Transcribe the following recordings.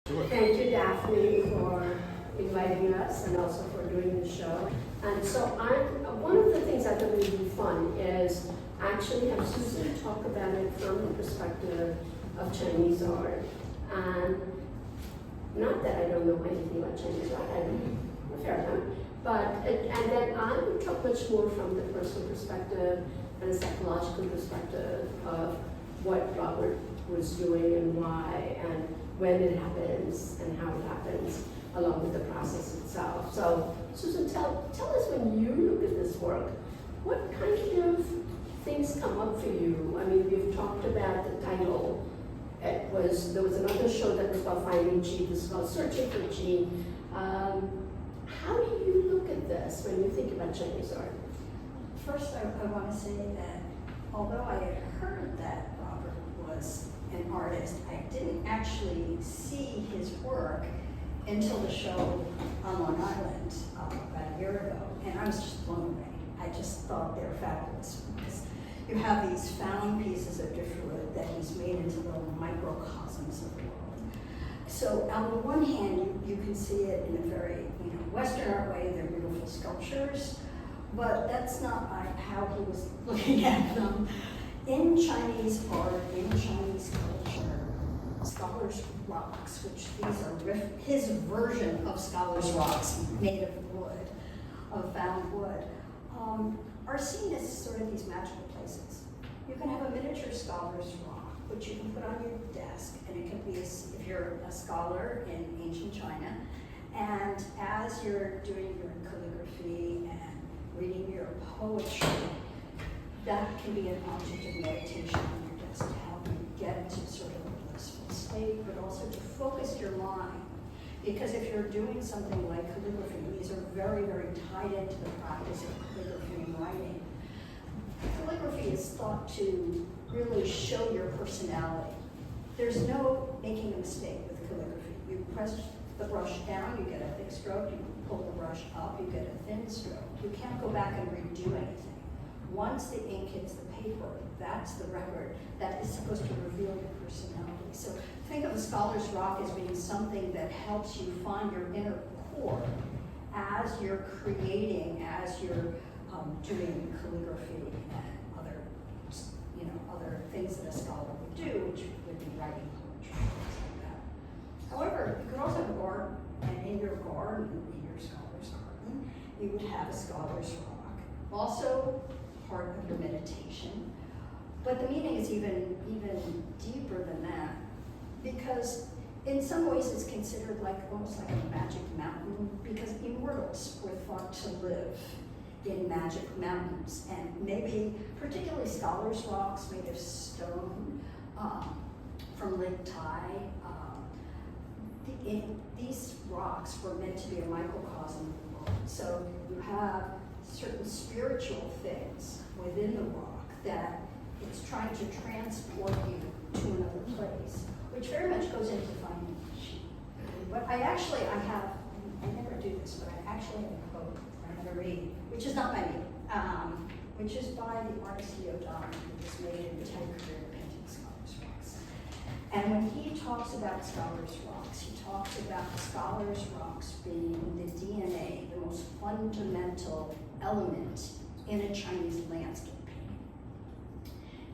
Thank you, Daphne, for inviting us and also for doing the show. And so one of the things I thought would be fun is actually have Susan talk about it from the perspective of Chinese art. And not that I don't know anything about Chinese art, I don't, fair enough. And then I would talk much more from the personal perspective and a psychological perspective of what Robert was doing and why and when it happens and how it happens, along with the process itself. So, Susan, tell us, when you look at this work, what kind of things come up for you? I mean, we've talked about the title. There was another show that was called Finding 𝙎, this is called Searching for 𝙎. How do you look at this when you think about Chinese art? First, I want to say that although I had heard that Robert was an artist, I didn't actually see his work until the show on Long Island about a year ago, and I was just blown away. I just thought they were fabulous because you have these found pieces of driftwood that he's made into little microcosms of the world. So on the one hand, you can see it in a very Western art way. They're beautiful sculptures, but that's not how he was looking at them. In Chinese art, in Chinese culture, scholars' rocks, which these are his version of scholars' rocks made of wood, of found wood, are seen as sort of these magical places. You can have a miniature scholar's rock, which you can put on your desk, and it can be, if you're a scholar in ancient China, and as you're doing your calligraphy and reading your poetry, that can be an object of meditation on your desk to help you get to sort of a blissful state, but also to focus your mind. Because if you're doing something like calligraphy, these are very, very tied into the practice of calligraphy and writing. Calligraphy is thought to really show your personality. There's no making a mistake with calligraphy. You press the brush down, you get a thick stroke, you pull the brush up, you get a thin stroke. You can't go back and redo anything. Once the ink hits the paper, that's the record that is supposed to reveal your personality. So think of a scholar's rock as being something that helps you find your inner core as you're creating, as you're doing calligraphy and other things that a scholar would do, which would be writing poetry, things like that. However, you could also have a garden, and in your garden, in your scholar's garden, you would have a scholar's rock. Also, part of your meditation, but the meaning is even deeper than that, because in some ways it's considered almost like a magic mountain, because immortals were thought to live in magic mountains, and maybe particularly scholars' rocks made of stone from Lake Tai. These rocks were meant to be a microcosm of the world. So you have certain spiritual things within the rock that it's trying to transport you to another place, which very much goes into finding 𝙎. But I never do this, but I actually have a quote I'm going to read, which is not by me, which is by the artist 𝙎𝙬𝙖𝙬, who was made an entire career painting scholars' rocks. And when he talks about scholars' rocks, he talks about scholars' rocks being the DNA, the most fundamental element in a Chinese landscape painting.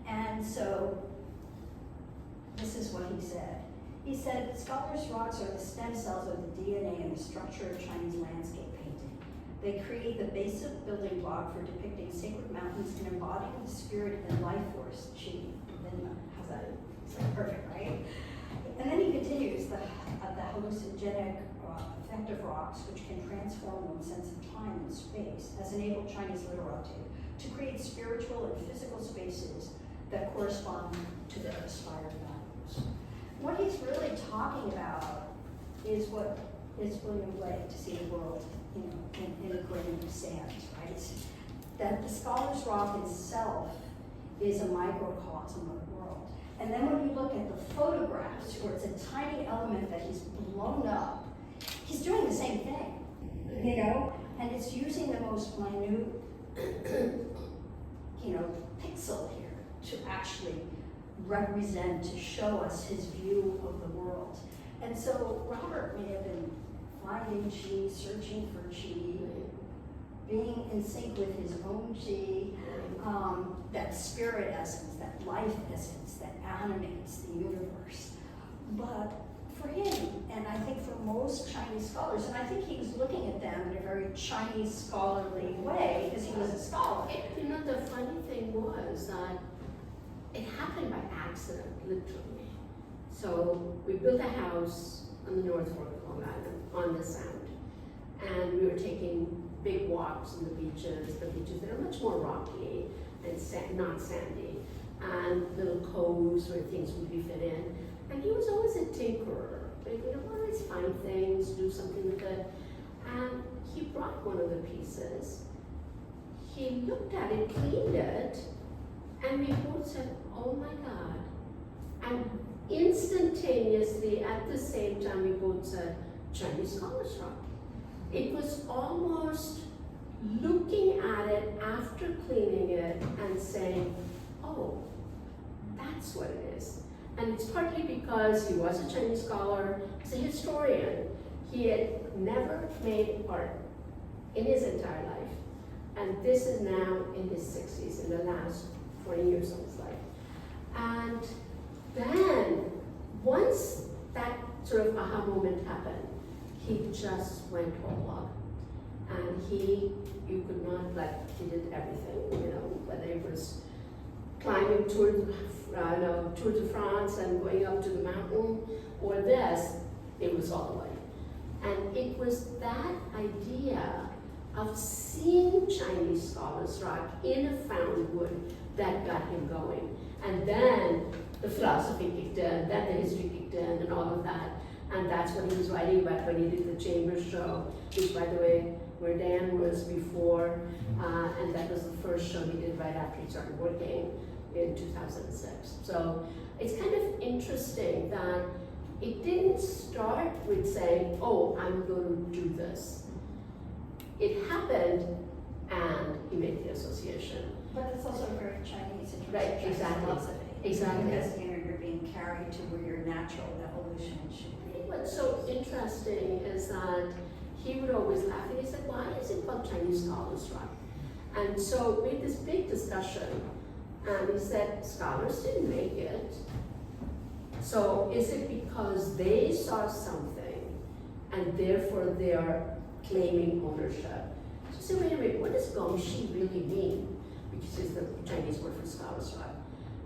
And so this is what he said. He said, scholars' rocks are the stem cells of the DNA and the structure of Chinese landscape painting. They create the basic building block for depicting sacred mountains and embodying the spirit and life force 𝙎 within them. How's that? It's perfect, right? And then he continues, the hallucinogenic effect of rocks, which can transform one's sense of time and space, has enabled Chinese literati to create spiritual and physical spaces that correspond to their aspired values. What he's really talking about is what is William Blake to see the world, in a grain of sand, right? That the scholar's rock itself is a microcosm of the world. And then when you look at the photographs, where it's a tiny element that he's blown up, he's doing the same thing, and it's using the most minute, pixel here to actually represent, to show us his view of the world. And so Robert may have been finding 𝙎, searching for 𝙎, being in sync with his own 𝙎, that spirit essence, that life essence that animates the universe. But for him, and I think for most Chinese scholars, and I think he was looking at them in a very Chinese scholarly way because he was a scholar. You know, the funny thing was that it happened by accident, literally. So we built a house on the North Fork of Long Island, on the Sound. And we were taking big walks on the beaches that are much more rocky and not sandy, and little coves where things would be fit in. And he was always a tinkerer. Like, always find things, do something with it. And he brought one of the pieces. He looked at it, cleaned it, and we both said, oh my God. And instantaneously, at the same time, we both said, Chinese scholars rock. It was almost looking at it after cleaning it and saying, oh, that's what it is. And it's partly because he was a Chinese scholar, he's a historian. He had never made art in his entire life. And this is now in his 60s, in the last 20 years of his life. And then, once that sort of aha moment happened, he just went all hog. And you could not, he did everything, whether it was climbing Tour de France and going up to the mountain, or this, it was all the way. And it was that idea of seeing Chinese scholars rock in a found wood that got him going. And then the philosophy kicked in, then the history kicked in, and all of that. And that's what he was writing about when he did the Chambers show, which, by the way, where Dan was before, and that was the first show he did right after he started working in 2006. So it's kind of interesting that it didn't start with saying, oh, I'm going to do this. It happened, and he made the association. But it's also very Chinese in terms Right, of Chinese exactly. philosophy. Exactly. Because you're being carried to where your natural evolution should be. What's so interesting is that he would always laugh, and he said, why is it called Chinese scholars rock? And so we had this big discussion, and he said, scholars didn't make it. So is it because they saw something, and therefore they are claiming ownership? So I said, wait a minute, what does 𝙎𝙬 really mean? Which is the Chinese word for scholars rock.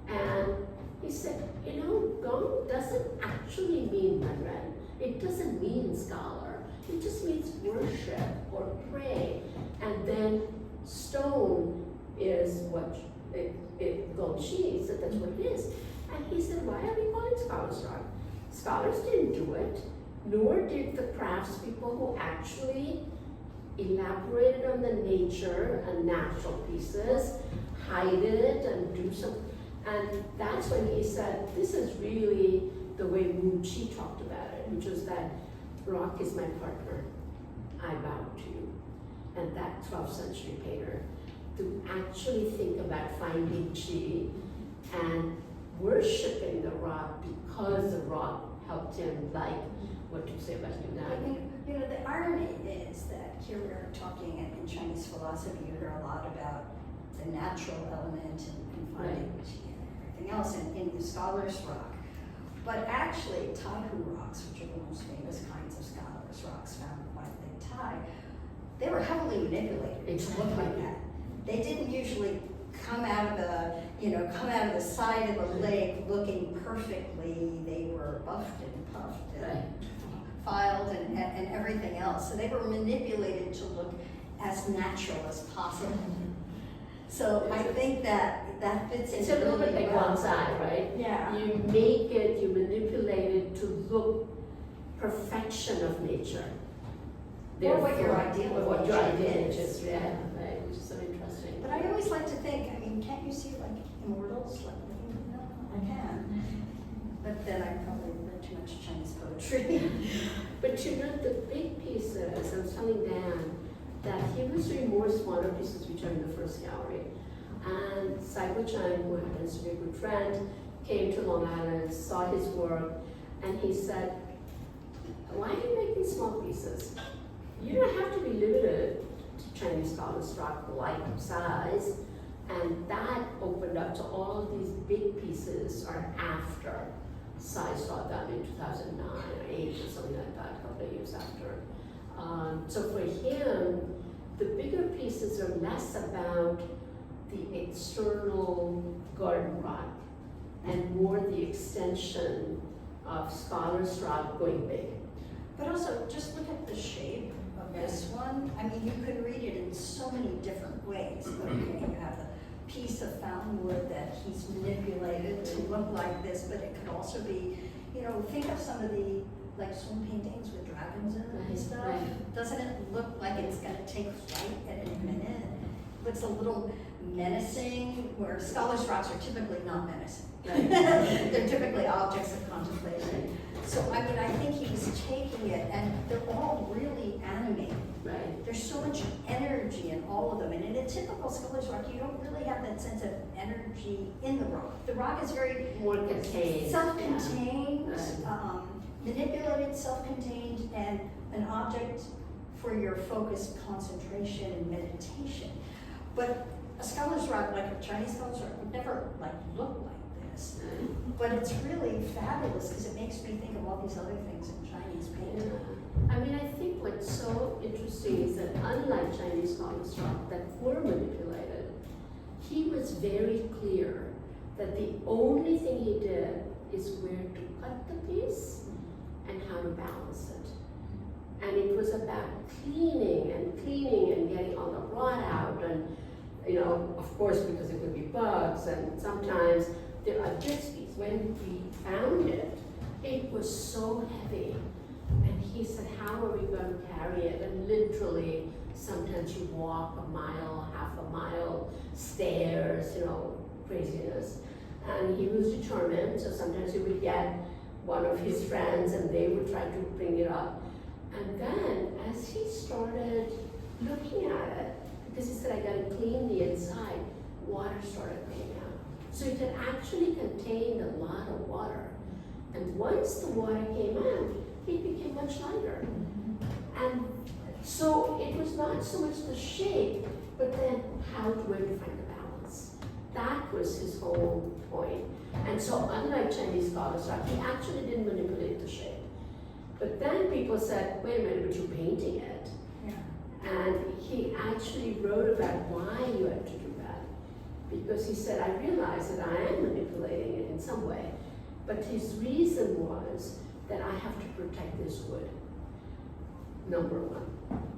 And he said, 𝙬 doesn't actually mean Manren. It doesn't mean scholar. It just means worship or pray. And then stone is what 𝙬𝙬, so that's what it is. And he said, why are we calling scholars rock? Scholars didn't do it, nor did the craftspeople who actually elaborated on the nature and natural pieces, hide it and do something. And that's when he said, this is really the way 𝙬𝙬 talked about it, which was that rock is my partner, I bow to you. And that 12th century painter, to actually think about finding 𝙎and worshiping the rock because the rock helped him, like what you say about humanity. The irony is that here we're talking in Chinese philosophy, you hear a lot about the natural element and finding 𝙎 and everything else in the scholars' rock. But actually, 𝙍𝙬 rocks, which are the most famous kinds of scholars' rocks found by Lake Tai, they were heavily manipulated to look like that. They didn't usually come out of the side of the lake looking perfectly. They were buffed and puffed and filed and everything else. So they were manipulated to look as natural as possible. So I think that fits into It's a little bit really like well. bonsai, right? Yeah. You make it, you manipulate it to look perfection of nature. Or what your Therefore, ideal or what of your nature ideal is. is, yeah, right, which is so interesting. But I always like to think, can't you see like immortals? No, I can. But then I probably read too much Chinese poetry. But the big pieces, I was telling Dan that he was doing more smaller pieces which are in the first gallery. And 𝙍𝙬 Chang, who happens to be a good friend, came to Long Island, saw his work, and he said, small pieces. You don't have to be limited to Chinese scholars rock like size, and that opened up to all these big pieces are after Sai saw them in 2009 or 8 or something like that, a couple of years after. So for him, the bigger pieces are less about the external garden rock and more the extension of scholar's rock going big. But also, just look at the shape of this one. I mean, you could read it in so many different ways. Okay, you have the piece of fountain wood that he's manipulated to look like this, but it could also be, you know, think of some of the like swing paintings with dragons in it and stuff. Right. Doesn't it look like it's going to take flight at any minute? Looks a little menacing, where scholars' rocks are typically not menacing. Right. They're typically objects of contemplation. So I mean, I think he was taking it, and they're all really animated. Right. There's so much energy in all of them, and in a typical scholar's rock, you don't really have that sense of energy in the rock. The rock is very More contained. self-contained, Yeah. manipulated, self-contained, and an object for your focused concentration and meditation. But a scholar's rock, like a Chinese scholar's rock, would never like look like this. But it's really fabulous because it makes me think of all these other things in Chinese painting. Yeah. I mean, I think what's so interesting is that unlike Chinese scholars rock that were manipulated, he was very clear that the only thing he did is where to cut the piece and how to balance it. And it was about cleaning and getting all the rot out, and you know, of course, because it could be bugs, and sometimes there are gypsies. When we found it, it was so heavy. And he said, how are we going to carry it? And literally, sometimes you walk a mile, half a mile, stairs, you know, craziness. And he was determined, so sometimes he would get one of his friends and they would try to bring it up. And then, as he started looking at it, because he said, I gotta clean the inside, water started coming out. So it had actually contained a lot of water. And once the water came out, it became much lighter. And so it was not so much the shape, but then where to find the balance. That was his whole point. And so unlike Chinese scholars, he actually didn't manipulate the shape. But then people said, wait a minute, but you're painting it. Yeah. And he actually wrote about why you had to do that. Because he said, I realize that I am manipulating it in some way. But his reason was that I have to protect this wood, number one.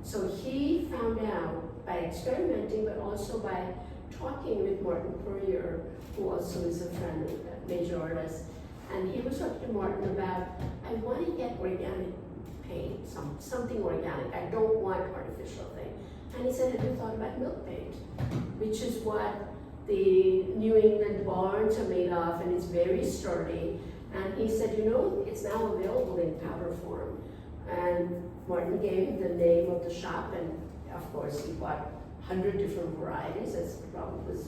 So he found out by experimenting, but also by talking with Martin Puryear, who also is a friend, a major artist, and he was talking to Martin about, I want to get organic paint, something organic. I don't want artificial thing. And he said, have you thought about milk paint? Which is what the New England barns are made of, and it's very sturdy. And he said, you know, it's now available in powder form. And Martin gave him the name of the shop, and of course he bought 100 different varieties, as he probably was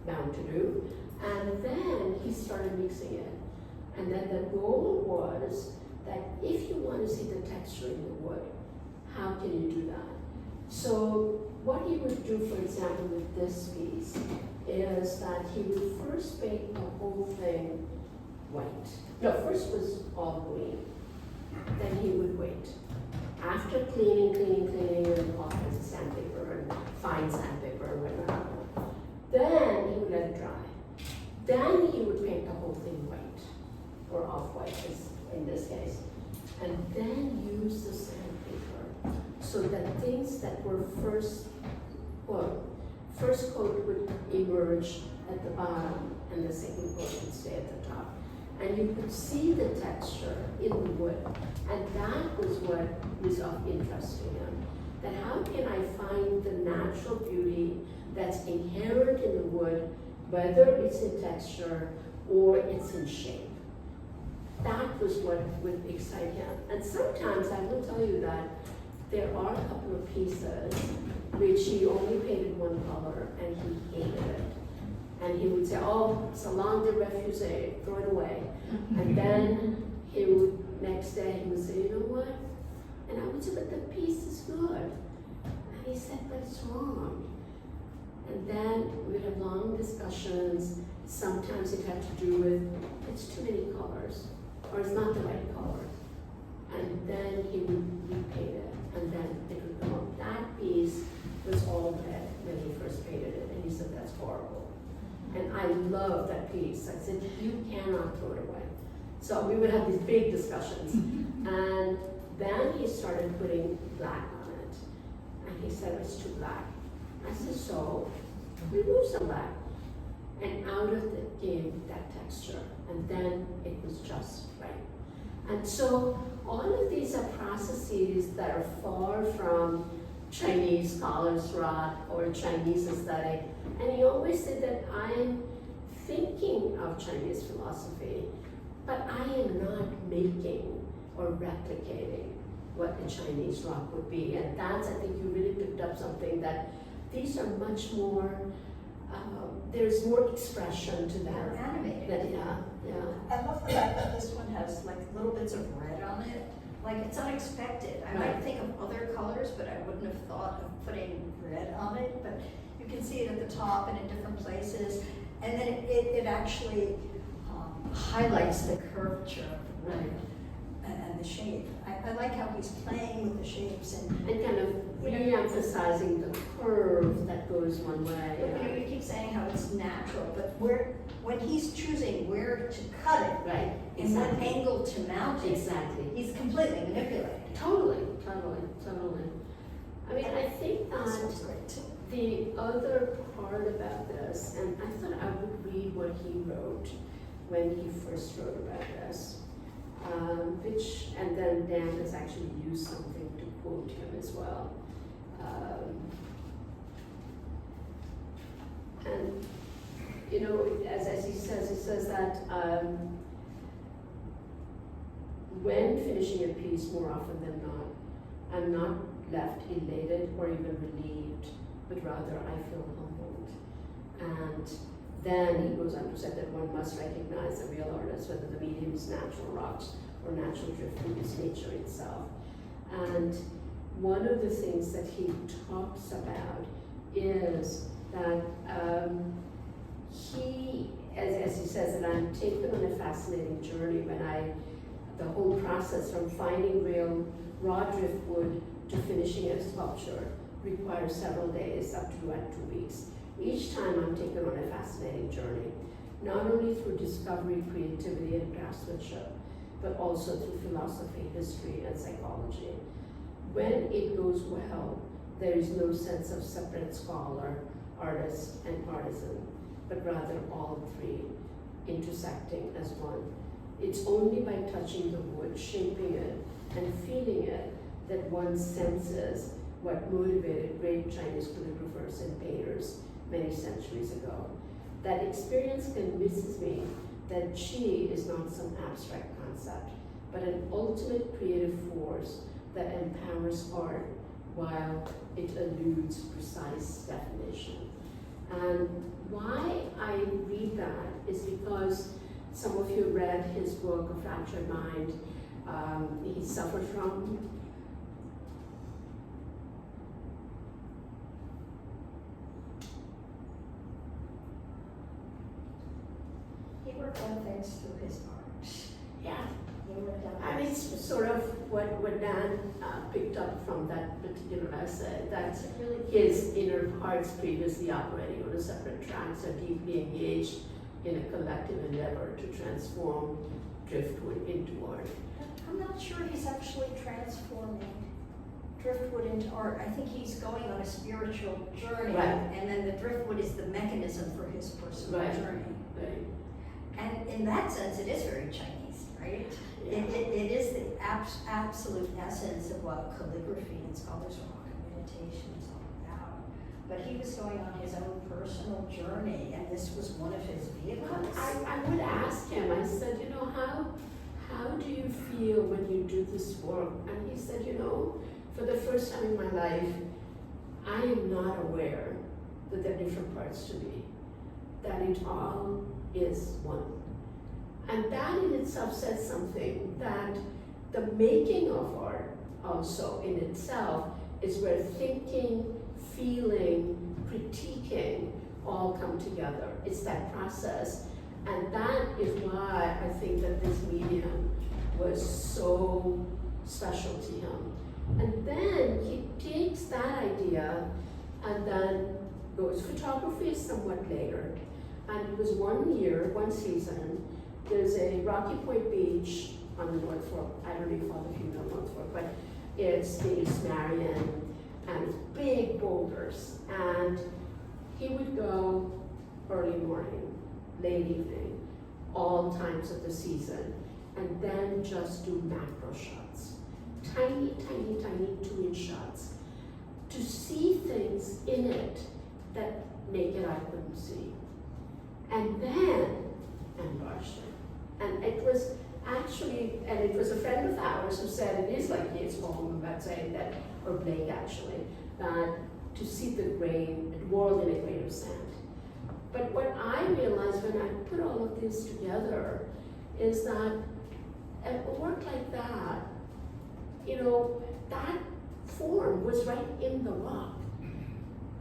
bound to do. And then he started mixing it. And then the goal was that if you want to see the texture in the wood, how can you do that? So what he would do, for example, with this piece, is that he would first paint the whole thing white. No, first was all green. Then he would wait. After cleaning, and all kinds of sandpaper and fine sandpaper and whatnot, then he would let it dry. Then he would paint the whole thing white, or off-white in this case. And then use the sandpaper so that things that were first coat would emerge at the bottom and the second coat would stay at the top. And you could see the texture in the wood. And that was what was of interest to him. That how can I find the natural beauty that's inherent in the wood, whether it's in texture or it's in shape. That was what would excite him. And sometimes I will tell you that there are a couple of pieces which he only painted one color and he hated it. And he would say, oh, it's a 𝙎𝙬 𝙎𝙭𝙣𝙧, throw it away. And then he would, next day, he would say, you know what? And I would said, but it's wrong. And then we'd have long discussions. Sometimes it had to do with, it's too many colors, or it's not the right color. And then he would repaint it, and then it would go on. That piece was all red when he first painted it, and he said, that's horrible. And I love that piece. I said, you cannot throw it away. So we would have these big discussions. And then he started putting black on it. And he said, it's too black. I said, so remove some black. And out of it came that texture. And then it was just right. And so all of these are processes that are far from Chinese scholar's thought or Chinese aesthetic. And he always said that I am thinking of Chinese philosophy, but I am not making or replicating what a Chinese rock would be. And that's, I think you really picked up something, that these are much more, there's more expression to them. They're animated. Yeah. I love the fact that this one has like little bits of red on it. Like, it's unexpected. I might think of other colors, but I wouldn't have thought of putting red on it. But you can see it at the top and in different places. And then it actually highlights the curvature of the wood and the shape. I like how he's playing with the shapes and kind of re-emphasizing the curve that goes one way. you know, you keep saying how it's natural, but when he's choosing where to cut it, Right, and what exactly. angle to mount it, Exactly. he's completely manipulating. Totally. I mean, I think That that sounds great too. the other part about this, and I thought I would read what he wrote when he first wrote about this, and then Dan has actually used something to quote him as well. And, you know, as he says that when finishing a piece, more often than not, I'm not left elated or even relieved, but rather I feel humbled. And then he goes on to say that one must recognize a real artist, whether the medium is natural rocks or natural driftwood, is nature itself. And one of the things that he talks about is that he, as he says, that I'm taken on a fascinating journey when the whole process from finding real raw driftwood to finishing a sculpture requires several days, up to 2 weeks. Each time I'm taken on a fascinating journey, not only through discovery, creativity, and craftsmanship, but also through philosophy, history, and psychology. When it goes well, there is no sense of separate scholar, artist, and artisan, but rather all three intersecting as one. It's only by touching the wood, shaping it, and feeling it that one senses what motivated great Chinese calligraphers and painters many centuries ago. That experience convinces me that qi is not some abstract concept, but an ultimate creative force that empowers art while it eludes precise definition. And why I read that is because some of you read his book, A Fractured Mind. He suffered from He worked on things through his art. yeah. He worked on I mean, it's things. sort of what Dan picked up from that particular essay, that That's really his inner parts previously operating on a separate tracks are deeply engaged in a collective endeavor to transform driftwood into art. I'm not sure he's actually transforming driftwood into art. I think he's going on a spiritual journey, Right. and then the driftwood is the mechanism for his personal Right. journey. Right? And in that sense, it is very Chinese, right? Yeah. It is the absolute essence of what calligraphy and scholar's rock and meditation is all about. But he was going on his own personal journey, and this was one of his vehicles. I would ask him, I said, you know, how do you feel when you do this work? And he said, you know, for the first time in my life, I am not aware that there are different parts to me, that it all is one. And that in itself says something, that the making of art also in itself is where thinking, feeling, critiquing all come together. It's that process. And that is why I think that this medium was so special to him. And then he takes that idea and then goes, photography is somewhat later. And it was 1 year, 1 season. There's a Rocky Point Beach on the North Fork. I don't know if all of you know North Fork, but it's the East Marion and big boulders. And he would go early morning, late evening, all times of the season, and then just do macro shots. Tiny, tiny, tiny 2-inch shots to see things in it that naked eye couldn't see. And then enlarged it. And it was actually, and it was a friend of ours who said it is like his poem about saying that, or Blake actually, that to see the grain, the world in a grain of sand. But what I realized when I put all of this together is that a work like that, that form was right in the rock.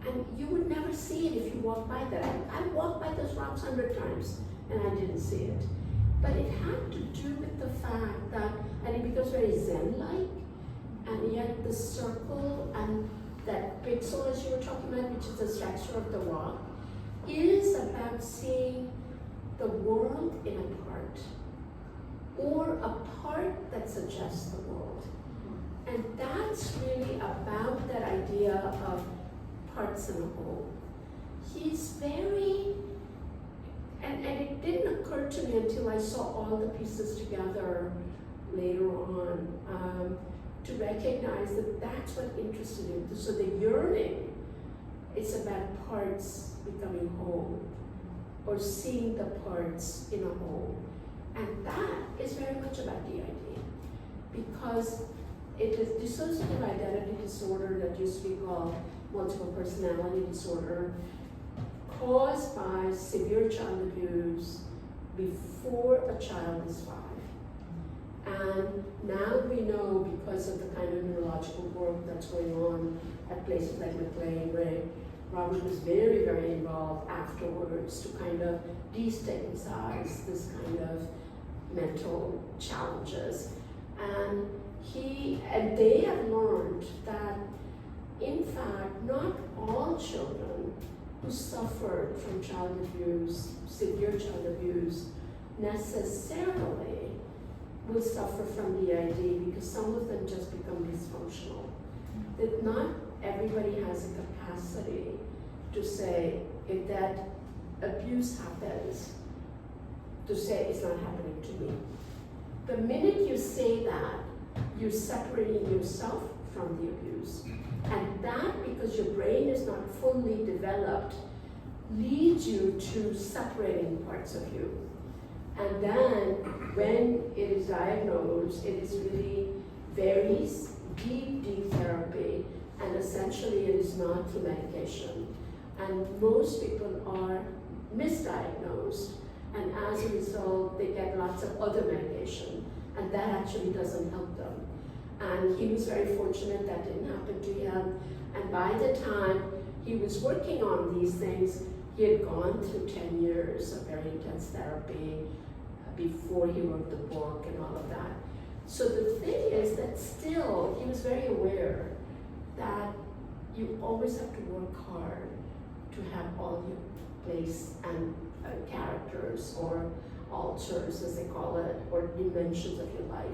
And you would never see it if you walked by that. I walked by those rocks 100 times and I didn't see it. But it had to do with the fact that, and it becomes very Zen-like, and yet the circle and that pixel, as you were talking about, which is the structure of the rock, is about seeing the world in a part, or a part that suggests the world. And that's really about that idea of parts in a whole. He's very, and it didn't occur to me until I saw all the pieces together later on, to recognize that that's what interested him. So the yearning is about parts becoming whole, or seeing the parts in a whole. And that is very much about DID, because it is dissociative identity disorder that used to be called multiple personality disorder, caused by severe child abuse before a child is 5. And now we know, because of the kind of neurological work that's going on at places like McLean, where Robert was very, very involved afterwards to kind of destigmatize this kind of mental challenges. And they have learned that, in fact, not all children who suffered from child abuse, severe child abuse, necessarily will suffer from DID, because some of them just become dysfunctional. That not everybody has a capacity to say, if that abuse happens, to say it's not happening to me. The minute you say that, you're separating yourself from the abuse. And that, because your brain is not fully developed, leads you to separating parts of you. And then, when it is diagnosed, it is really very deep, deep therapy, and essentially it is not through medication. And most people are misdiagnosed, and as a result, they get lots of other medication, and that actually doesn't help them. And he was very fortunate that didn't happen to him. And by the time he was working on these things, he had gone through 10 years of very intense therapy before he wrote the book and all of that. So the thing is that still, he was very aware that you always have to work hard to have all your place and characters, or alters, as they call it, or dimensions of your life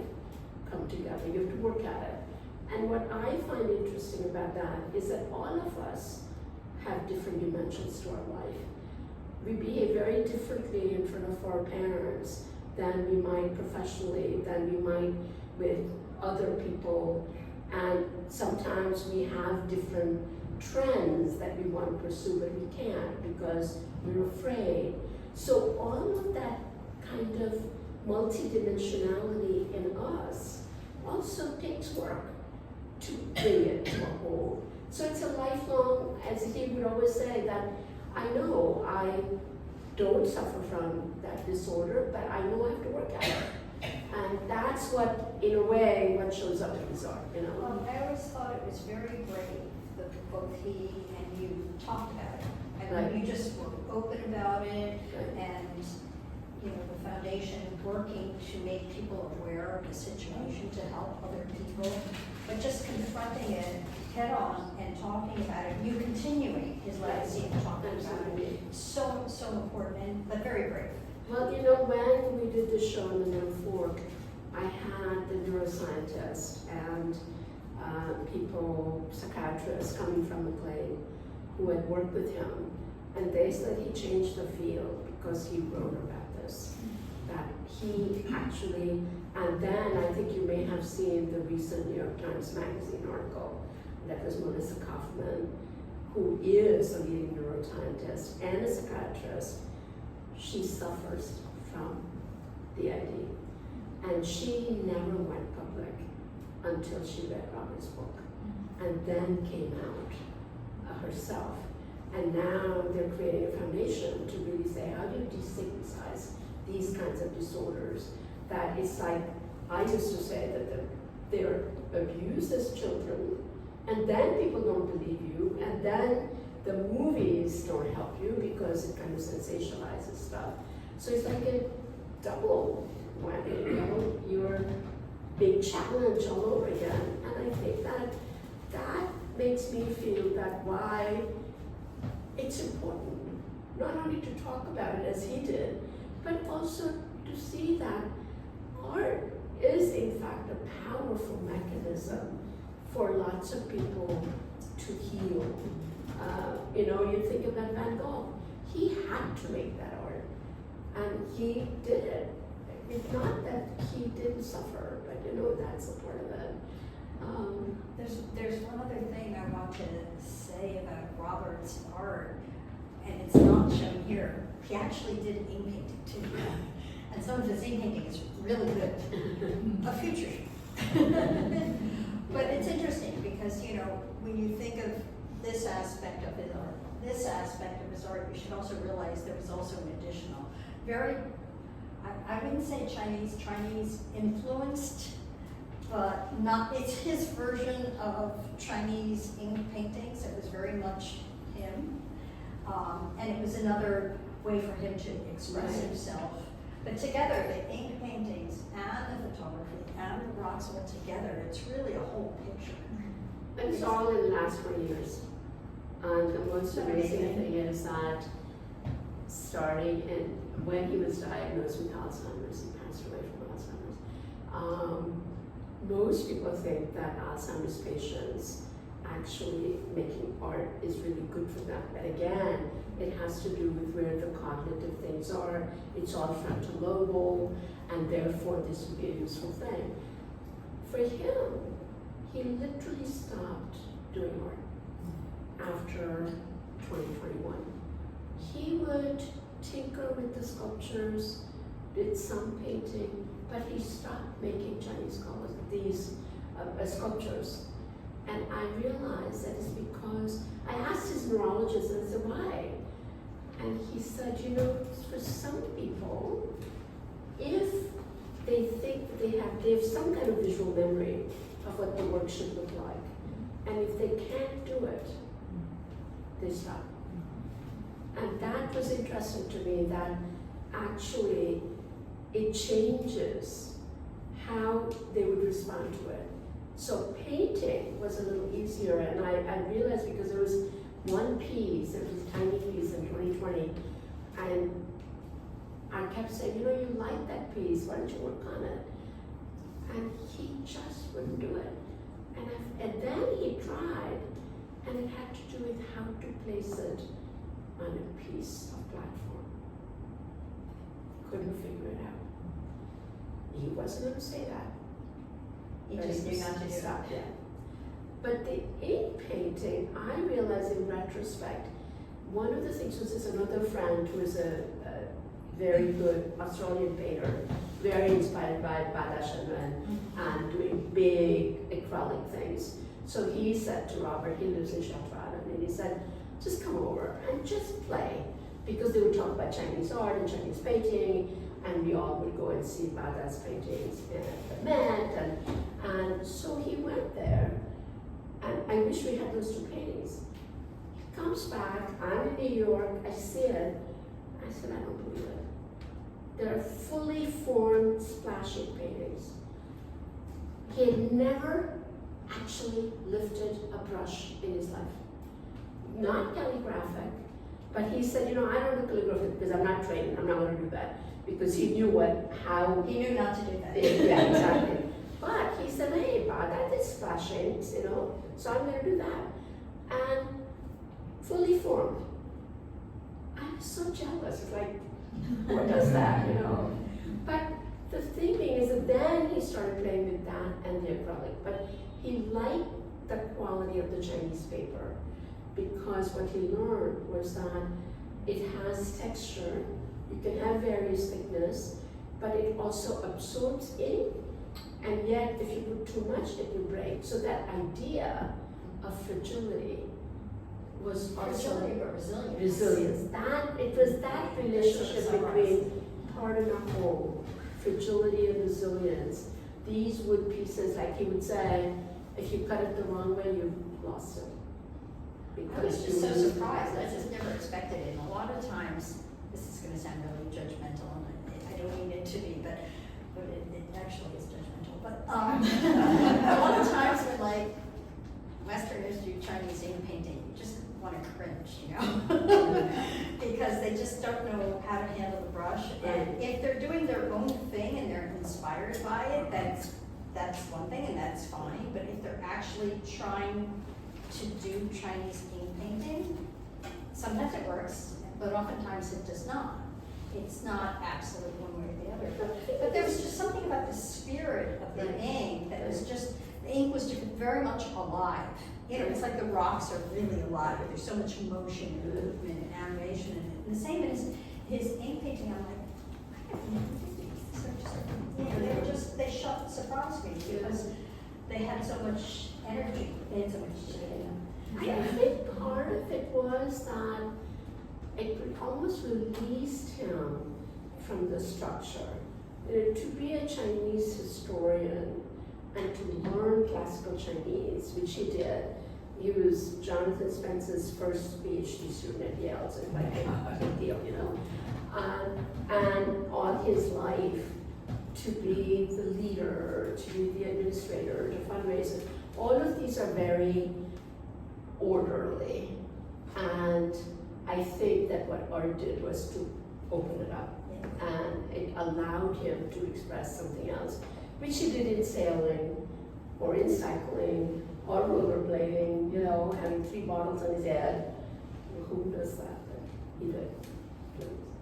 come together. You have to work at it. And what I find interesting about that is that all of us have different dimensions to our life. We behave very differently in front of our parents than we might professionally, than we might with other people. And sometimes we have different trends that we want to pursue, but we can't because we're afraid. So all of that kind of multidimensionality in us also takes work to bring it to a whole. So it's a lifelong, as he would always say, that I know I don't suffer from that disorder, but I know I have to work at it. And that's what, in a way, what shows up in his art, Well, I always thought it was very brave both he and you talked about it. And Right. you just were open about it, Right. and, you know, the foundation working to make people aware of the situation, to help other people, but just confronting it head on and talking about it, you continuing his legacy and talking about it. Absolutely. So important, but very brave. Well, you know, when we did the show in the Middle Fork, I had the neuroscientist and people, psychiatrists coming from McLean who had worked with him, and they said he changed the field because he wrote about this. That he actually, and then I think you may have seen the recent New York Times Magazine article that was Melissa Kaufman, who is a leading neuroscientist and a psychiatrist. She suffers from the ID, and she never went public until she read Robert's book, and then came out herself. And now they're creating a foundation to really say, how do you destigmatize these kinds of disorders? That it's like, I used to say that they're abused as children, and then people don't believe you, and then the movies don't help you because it kind of sensationalizes stuff. So it's like a double whammy, you know, your big challenge all over again. And I think that makes me feel that why it's important, not only to talk about it as he did, but also to see that art is in fact a powerful mechanism for lots of people to heal. You know, you think about Van Gogh, he had to make that art, and he did it. It's not that he didn't suffer, but you know, that's a part of it. There's one other thing I want to say about Robert's art, and it's not shown here. He actually did ink painting too, and some of his ink painting is really good. A future shoot. But it's interesting because, you know, when you think of this aspect of his art, you should also realize there was also an additional, I wouldn't say Chinese influenced, but not, it's his version of Chinese ink paintings. It was very much him. And it was another way for him to express Right. himself. But together, the ink paintings and the photography and the rocks all together, it's really a whole picture. It's all in the last 20 years. And the most amazing thing is that starting when he was diagnosed with Alzheimer's, he passed away from Alzheimer's. Most people think that Alzheimer's patients actually making art is really good for them. But again, it has to do with where the cognitive things are. It's all frontal lobal, and therefore this would be a useful thing. For him, he literally stopped doing art after 2021. He would tinker with the sculptures, did some painting, but he stopped making Chinese sculptures. And I realized that it's because I asked his neurologist, and I said, why? And he said, you know, for some people, if they think they have some kind of visual memory of what the work should look like, and if they can't do it, they stop. And that was interesting to me, that actually it changes how they would respond to it. So painting was a little easier, and I realized because there was one piece, it was a tiny piece in 2020, and I kept saying, you know, you like that piece, why don't you work on it? And he just wouldn't do it. And then he tried, and it had to do with how to place it on a piece of platform. Couldn't figure it out. He wasn't going to say that. He just knew not to do it. Stop it. But the ink painting, I realized in retrospect, one of the things was this another friend who is a very good Australian painter, very inspired by 𝙍𝙬𝙗𝙧𝙩 and doing big acrylic things. So he said to Robert, he lives in Chatham, and he said, just come over and just play, because they would talk about Chinese art and Chinese painting, and we all would go and see 𝙍𝙬𝙗𝙧𝙗 paintings at the Met, and so he went there, and I I wish we had those two paintings. He comes back, I'm in New York, I see it, I said, I don't believe it. They're fully formed splashing paintings. He had never actually lifted a brush in his life. Not calligraphic, but he said, I don't do calligraphy because I'm not trained, I'm not gonna do that. Because he knew how. He knew not to do that. Yeah, exactly. But he said, hey, Bob, that is splashing, so I'm gonna do that. And fully formed. I was so jealous, it's like, what does that, But the thing being is that then he started playing with that and the acrylic, but he liked the quality of the Chinese paper because what he learned was that it has texture, you can have various thickness, but it also absorbs ink, and yet if you put too much it will break. So that idea of fragility was also resilience. It was that relationship between part and a whole, fragility and resilience. These wood pieces, like he would say, if you cut it the wrong way, you lost it. I was just so surprised. I just never expected it. And a lot of times, this is going to sound really judgmental, and I don't mean it to be, but it actually is judgmental. But a lot of times when like Westerners do Chinese ink painting, you just want to cringe, because they just don't know how to handle the brush. And if they're doing their own thing and they're inspired by it, that's one thing, and that's fine. But if they're actually trying to do Chinese ink painting, sometimes it works, but oftentimes it does not. It's not absolute one way or the other. But there was just something about the spirit of the ink that was just, the ink was just very much alive. It's like the rocks are really alive. There's so much motion and movement and animation in it. And the same as his ink painting, I'm like, I have never seen these. They surprised me because they had so much energy. They had so much. I think part of it was that it almost released him from the structure. To be a Chinese historian and to learn classical Chinese, which he did. He was Jonathan Spence's first PhD student at Yale, so it's like a big deal, and all his life to be the leader, to be the administrator, to fundraise. All of these are very orderly, and I think that what art did was to open it up, and it allowed him to express something else, which he did in sailing, or in cycling, or rollerblading, having 3 bottles on his head. Who does that? He did.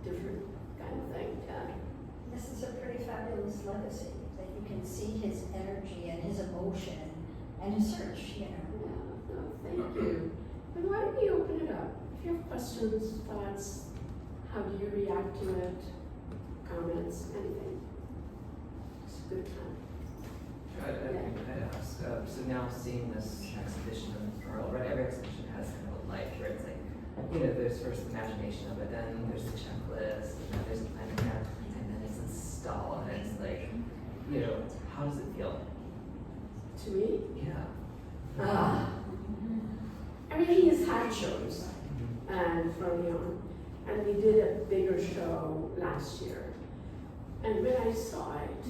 Different kind of thing, yeah. This is a pretty fabulous legacy, that you can see his energy and his emotion and his search, Yeah, no, thank you. And why don't we open it up? If you have questions, thoughts, how do you react to it, comments, anything? It's a good time. I'd ask, so now seeing this exhibition, or every exhibition has kind of a life where it's like, there's first the imagination of it, then there's the checklist, and then there's a planning grant, and then it's installed, and it's like, how does it feel? To me? Yeah. I mean, he's had shows, and from on, and we did a bigger show last year. And when I saw it,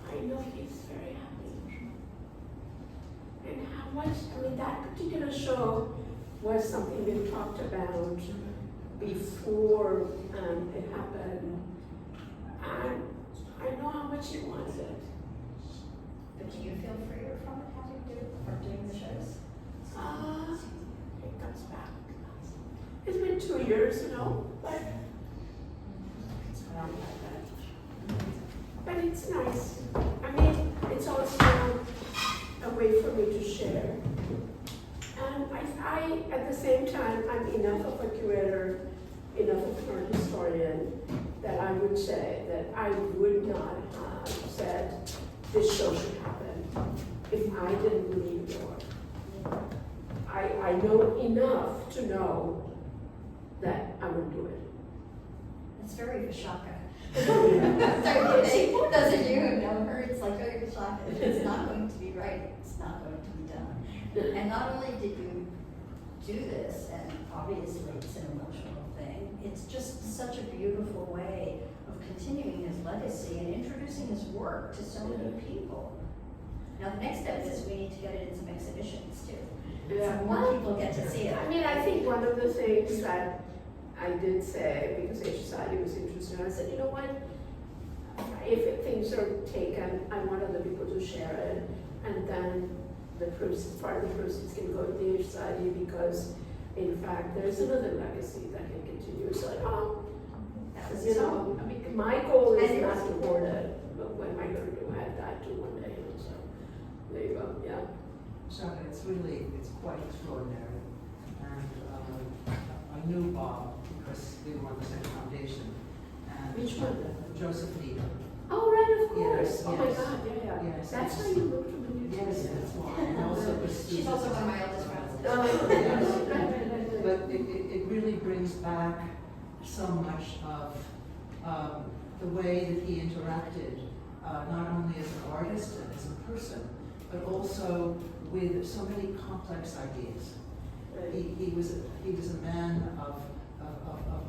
I know he's very happy. And how much, that particular show was something we talked about before it happened. And I know how much he wants it. But do you feel freer from it, from doing the shows? It comes back. It's been 2 years, but it's nice. It's also a way for me to share. And I at the same time, I'm enough of a curator, enough of an art historian, that I would say that I would not have said this show should happen if I didn't believe in art. I know enough to know that I would do it. It's very Vishakha. Those of you who know her, it's like very Vishakha. like it's not going to be done. And not only did you do this, and obviously it's an emotional thing, it's just such a beautiful way of continuing his legacy and introducing his work to so many people. Now, the next step is we need to get it in some exhibitions too. Yeah. So more people get to see it. I mean, I think one of the things that I did say, because Asia Society was interested, I said, you know what? If things are taken, I want other people to share it, and then the proceeds, part of the proceeds can go to the Asia Society, because in fact, there's another legacy that can continue. So, you know, I mean, my goal is not to hoard it, but what am I going to do? I die too one day, you know, so there you go, yeah. Vishakha, it's quite extraordinary. And I knew Bob because we were on the same foundation. And Which one? Joseph Lee. Oh, right, of course. Yes, Oh my yes. God, yeah. Yes, That's yes. how you look from the new. Yes, that's why. And also She's also one of my oldest friends. Oh, But it really brings back so much of the way that he interacted, not only as an artist and as a person, but also with so many complex ideas. He was a man of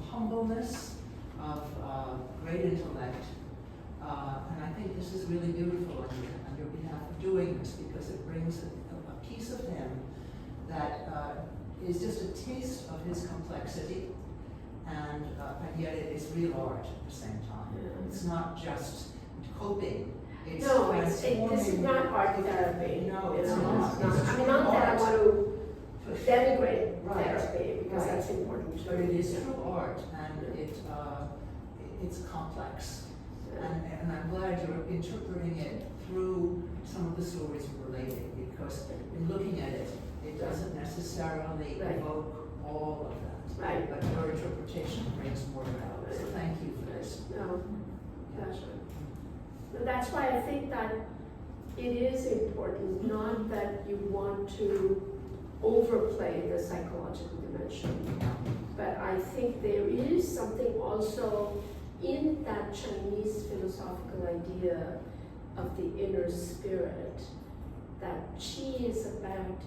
humbleness, of great intellect, and I think this is really beautiful on your behalf of doing this, because it brings a piece of him that is just a taste of his complexity, and yet it is real art at the same time. Yeah. It's not just coping. It's No, this is transforming. not art therapy. No, You it's know, not. it's not. It's I mean, true not that I art. want to denigrate Right. therapy, because Right. that's important. But it is true art, and it's complex. And I'm glad you're interpreting it through some of the stories we're relating, because in looking at it, it doesn't necessarily Right. evoke all of that. Right. But your interpretation brings more out. So thank you for this. No, that's right. But that's why I think that it is important, not that you want to overplay the psychological dimension, but I think there is something also in that Chinese philosophical idea of the inner spirit, that qi is about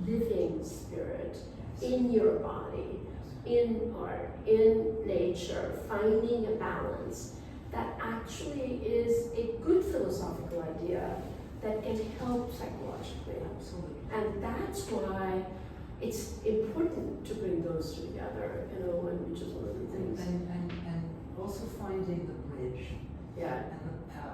living spirit in your body, in art, in nature, finding a balance that actually is a good philosophical idea that can help psychologically. Absolutely. And that's why it's important to bring those together, you know, and which is one of the things. And also finding the bridge. Yeah,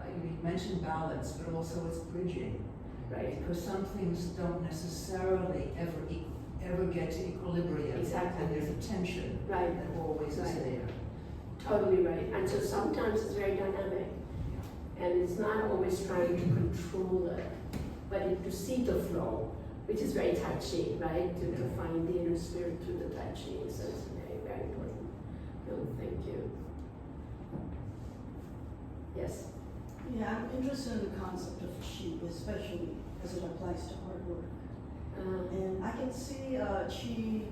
And you mentioned balance, but also it's bridging. right. Because some things don't necessarily ever get to equilibrium. Exactly. And there's a tension Right. that always is Right. there. Totally right. And so sometimes it's very dynamic. And it's not always trying to control it, but to see the flow, which is very Tai Chi, right? To find the inner spirit through the Tai Chi. So it's very, very important. No, thank you. Yes? Yeah, I'm interested in the concept of qi, especially as it applies to artwork. And I can see qi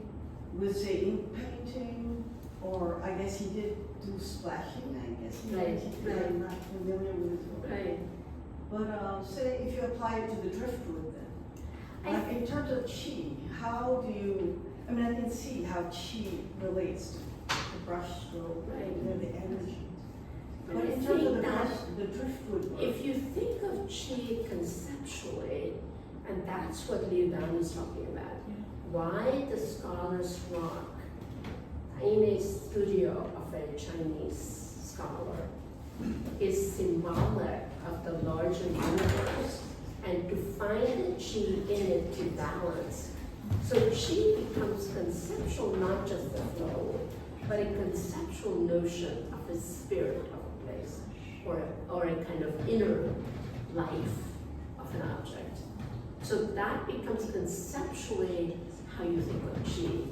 with, say, ink painting, or I guess he did do splashing, I guess. Right, right. I'm not familiar with it. Right. But say if you apply it to the driftwood then, I- in terms of qi, how do you, I mean, I can see how qi relates to the brush stroke, Right. and the energy. But But I in terms of think that the driftwood work, if you think of qi conceptually, and that's what Liu Dan is talking about, why the scholars rock in a studio of a Chinese scholar is symbolic of the larger universe, and to find the qi in it to balance. So qi becomes conceptual, not just the flow, but a conceptual notion of a spirit of a place, or a kind of inner life of an object. So that becomes conceptually how you think of qi,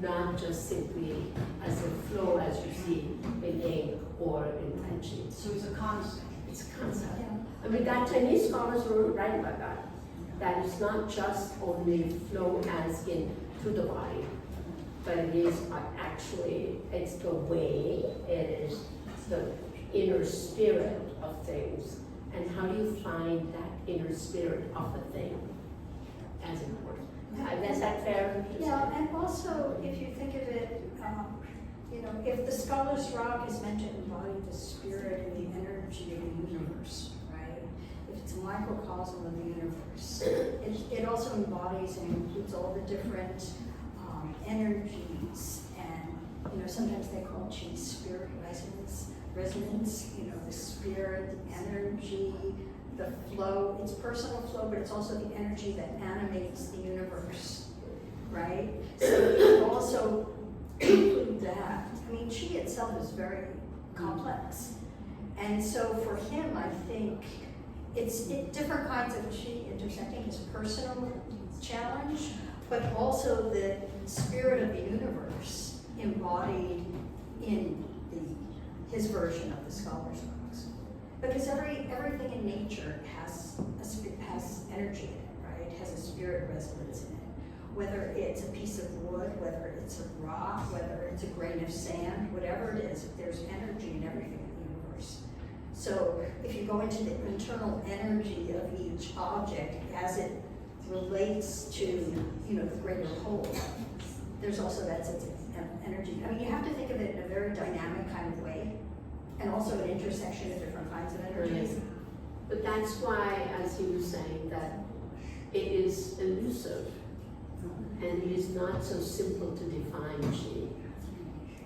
not just simply as a flow as you see in ink or in Tai Chi. so it's a concept. It's a concept. I mean, that Chinese scholars were right about that. That it's not just only flow as in through the body, but it is actually, it's the way, it is the inner spirit of things. And how do you find that inner spirit of the thing as important. Is that fair? Yeah, and also, if you think of it, you know, if the scholar's rock is meant to embody the spirit and the energy of the universe, right? If it's a microcosm of the universe, it also embodies and includes all the different energies, and, you know, sometimes they call chi spirit resonance, you know, the spirit, the energy, the flow. It's personal flow, but it's also the energy that animates the universe, right? So it also include that. I mean, chi itself is very complex. And so for him, I think it's different kinds of chi intersecting his personal challenge, but also the spirit of the universe embodied in his version of the scholar's rocks. Because everything in nature has energy in it, right? It has a spirit resonance in it. Whether it's a piece of wood, whether it's a rock, whether it's a grain of sand, whatever it is, there's energy in everything in the universe. So if you go into the internal energy of each object as it relates to, you know, the greater whole, there's also that sense of energy. I mean, you have to think of it in a very dynamic kind of way, and also an intersection of different kinds of energies. Right. But that's why, as he was saying, that it is elusive. And it is not so simple to define chi.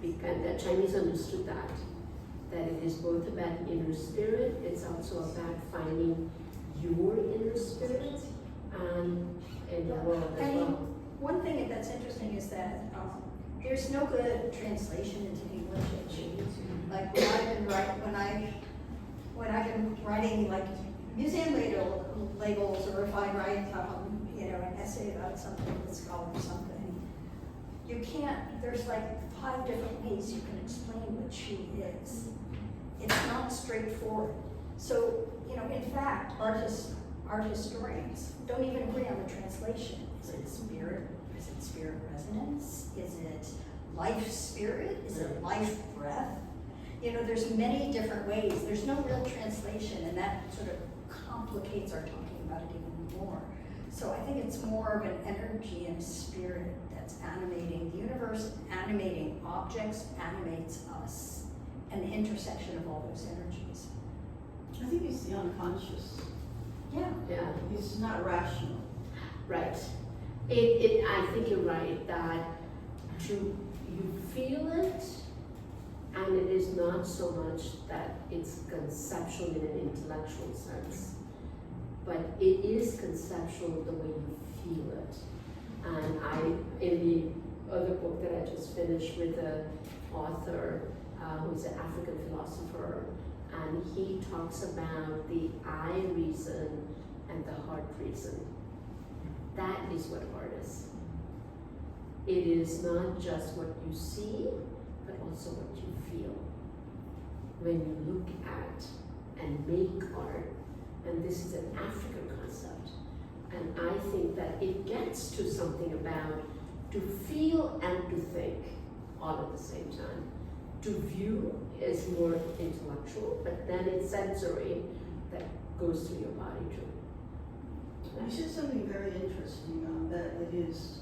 Because the Chinese understood that it is both about inner spirit, it's also about finding your inner spirit in the world as well. One thing that's interesting is that there's no good translation into English of chi. Like when I've been writing like museum labels, or if I write you know, an essay about something, a scholar or something, you can't, there's like 5 different ways you can explain what chi is. It's not straightforward. So, you know, in fact, art historians don't even agree on the translation. Is it spirit? Is it spirit resonance? Is it life spirit? Is it life breath? You know, there's many different ways. There's no real translation, and that sort of complicates our talking about it even more. So I think it's more of an energy and spirit that's animating the universe, animating objects, animates us, and the intersection of all those energies. I think it's the unconscious. Yeah. Yeah, It's not rational. right. I think you're right that you feel it, and it is not so much that it's conceptual in an intellectual sense, but it is conceptual the way you feel it. And in the other book that I just finished with the author, who's an African philosopher, and he talks about the eye reason and the heart reason. That is what art is. It is not just what you see, but also what you feel when you look at and make art. And this is an African concept. And I think that it gets to something about to feel and to think all at the same time. To view is more intellectual, but then it's sensory that goes through your body too. You said something very interesting, that it is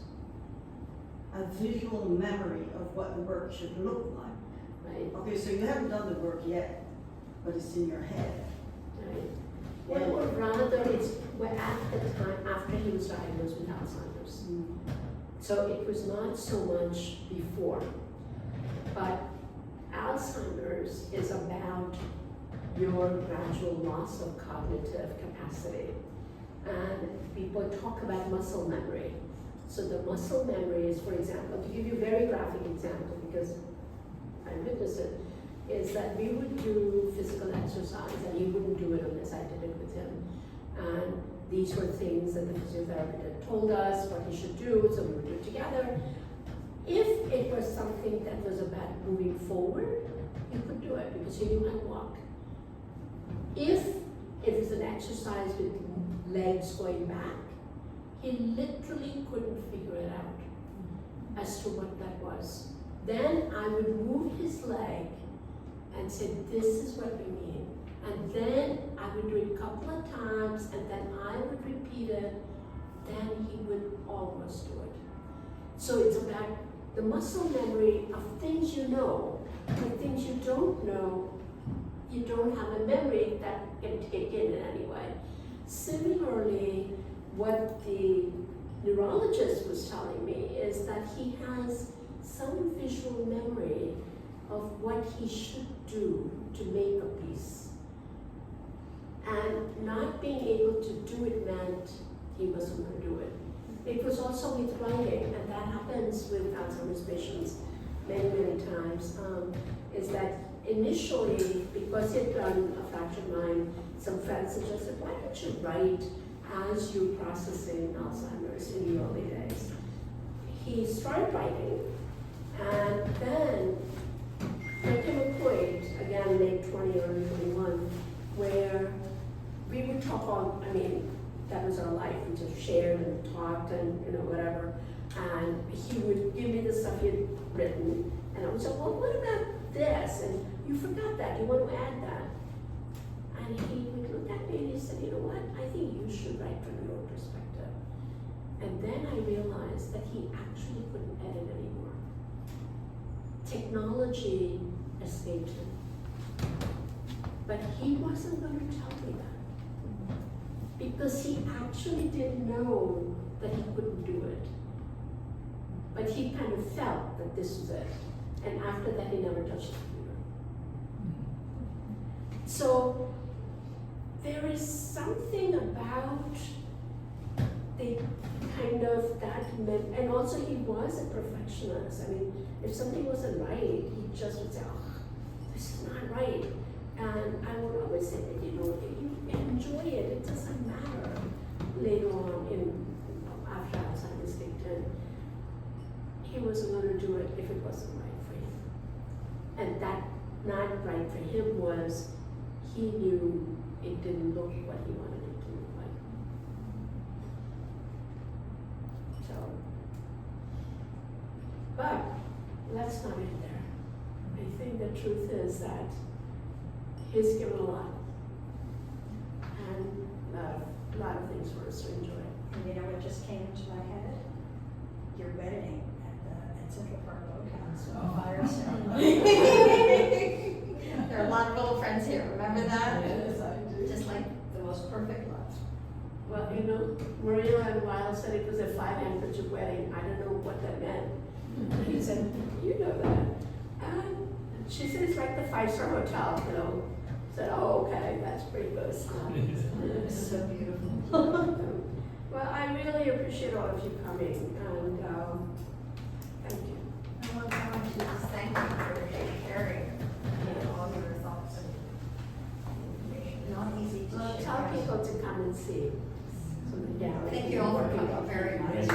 a visual memory of what the work should look like. Right? Okay, so you haven't done the work yet, but it's in your head. Right. Or rather, it's at the time after he was diagnosed with Alzheimer's. So it was not so much before, but Alzheimer's is about your gradual loss of cognitive capacity. And people talk about muscle memory. So the muscle memory is, for example, to give you a very graphic example, because I witnessed it, is that we would do physical exercise, and he wouldn't do it unless I did it with him. And these were things that the physiotherapist had told us what he should do, so we would do it together. If it was something that was about moving forward, you could do it because you knew how to walk. If it was an exercise with legs going back, he literally couldn't figure it out as to what that was. Then I would move his leg and say, this is what we mean And then I would do it a couple of times, and then I would repeat it, then he would almost do it. So it's about the muscle memory of things you know, and things you don't know, you don't have a memory that can take in any way. Similarly, what the neurologist was telling me is that he has some visual memory of what he should do to make a piece. And not being able to do it meant he wasn't going to do it. It was also with writing, and that happens with Alzheimer's patients many, many times, is that initially, because he'd done a fractured mind, some friends suggested, why don't you write as you're processing Alzheimer's in the early days? He started writing, and then there came a point, again, late 20, early 21, where we would talk on, I mean, that was our life. We just shared and talked and, whatever. And he would give me the stuff he had written. And I would say, well, what about this? And you forgot that. You want to add that? And he would look at me and he said, you know what? I think you should write from your perspective. And then I realized that he actually couldn't edit anymore. Technology escaped him. But he wasn't going to tell me that. Because he actually didn't know that he couldn't do it. But he kind of felt that this was it. And after that, he never touched the computer. So there is something about the kind of that, and also he was a perfectionist. I mean, if something wasn't right, he just would say, oh, this is not right. And I would always say, you enjoy it, it doesn't matter later on after Alzheimer's kicked in. He wasn't going to do it if it wasn't right for him. And that not right for him was he knew it didn't look what he wanted it to look like. So, but let's not end there. I think the truth is that he's given a lot. And a lot of things for us to enjoy. And you know what just came into my head? Your wedding at Central Park Boathouse, fire ceremony. There are a lot of old friends here, remember that? Yes, I do. Just like the most perfect love. Well, Maria and Weil said it was a 5-handkerchief wedding. I don't know what that meant. He said, you know that. And she said it's like the 5-star hotel, Said, oh, okay, that's pretty good. It's so beautiful. Well, I really appreciate all of you coming, and thank you. I want to just thank you for sharing all your thoughts and information. Not easy to Well, share. tell people to come and see. So, yeah, Thank you all for coming very much.